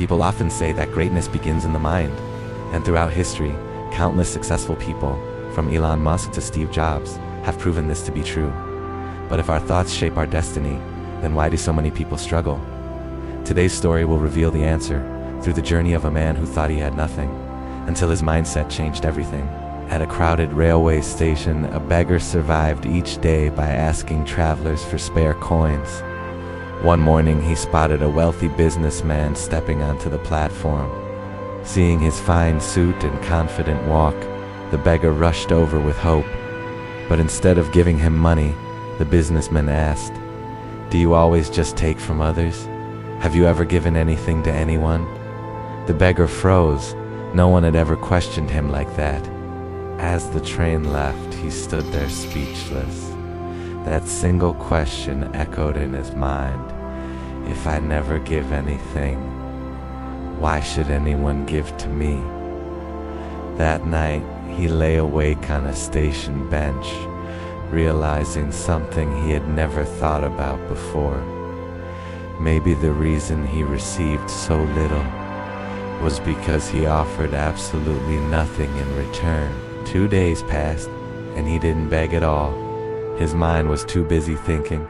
People often say that greatness begins in the mind, and throughout history, countless successful people, from Elon Musk to Steve Jobs, have proven this to be true. But if our thoughts shape our destiny, then why do so many people struggle? Today's story will reveal the answer through the journey of a man who thought he had nothing, until his mindset changed everything. At a crowded railway station, a beggar survived each day by asking travelers for spare coins. One morning, he spotted a wealthy businessman stepping onto the platform. Seeing his fine suit and confident walk, the beggar rushed over with hope. But instead of giving him money, the businessman asked, "Do you always just take from others? Have you ever given anything to anyone?" The beggar froze. No one had ever questioned him like that. As the train left, he stood there speechless. That single question echoed in his mind. If I never give anything, why should anyone give to me? That night, he lay awake on a station bench, realizing something he had never thought about before. Maybe the reason he received so little was because he offered absolutely nothing in return. 2 days passed, and he didn't beg at all. His mind was too busy thinking.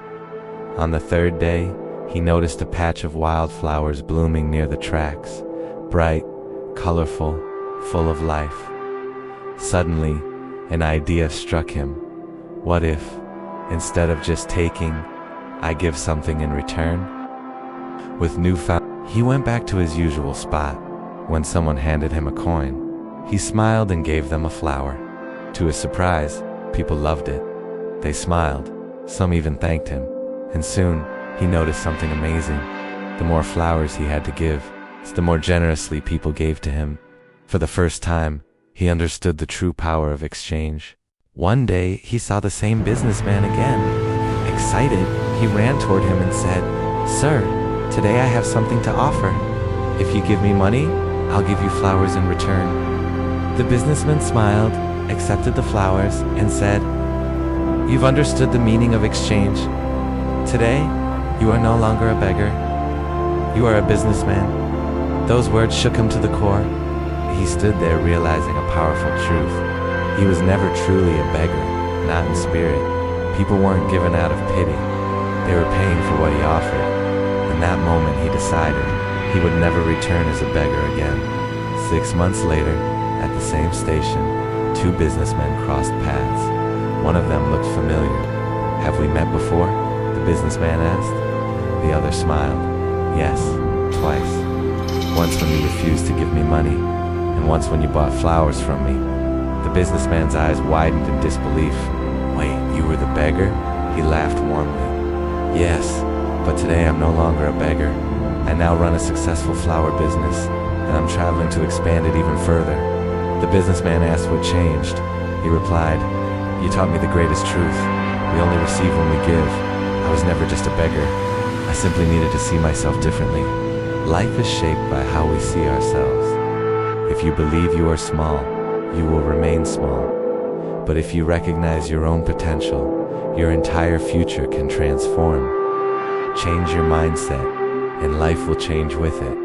On the third day, he noticed a patch of wildflowers blooming near the tracks, bright, colorful, full of life. Suddenly, an idea struck him. What if, instead of just taking, I give something in return? With he went back to his usual spot. When someone handed him a coin, he smiled and gave them a flower. To his surprise, people loved it. They smiled, some even thanked him, and soon he noticed something amazing. The more flowers he had to give, the more generously people gave to him. For the first time, he understood the true power of exchange. One day, he saw the same businessman again. Excited, he ran toward him and said, "Sir, today I have something to offer. If you give me money, I'll give you flowers in return." The businessman smiled, accepted the flowers, and said, "You've understood the meaning of exchange. Today, you are no longer a beggar. You are a businessman." Those words shook him to the core. He stood there realizing a powerful truth. He was never truly a beggar, not in spirit. People weren't given out of pity. They were paying for what he offered. In that moment, he decided he would never return as a beggar again. 6 months later, at the same station, 2 businessmen crossed paths. One of them looked familiar. "Have we met before?" the businessman asked. The other smiled. "Yes, twice. Once when you refused to give me money, and once when you bought flowers from me." The businessman's eyes widened in disbelief. "Wait, you were the beggar?" He laughed warmly. "Yes, but today I'm no longer a beggar. I now run a successful flower business, and I'm traveling to expand it even further." The businessman asked what changed. He replied, "You taught me the greatest truth. We only receive when we give. I was never just a beggar. I simply needed to see myself differently." Life is shaped by how we see ourselves. If you believe you are small, you will remain small. But if you recognize your own potential, your entire future can transform. Change your mindset, and life will change with it.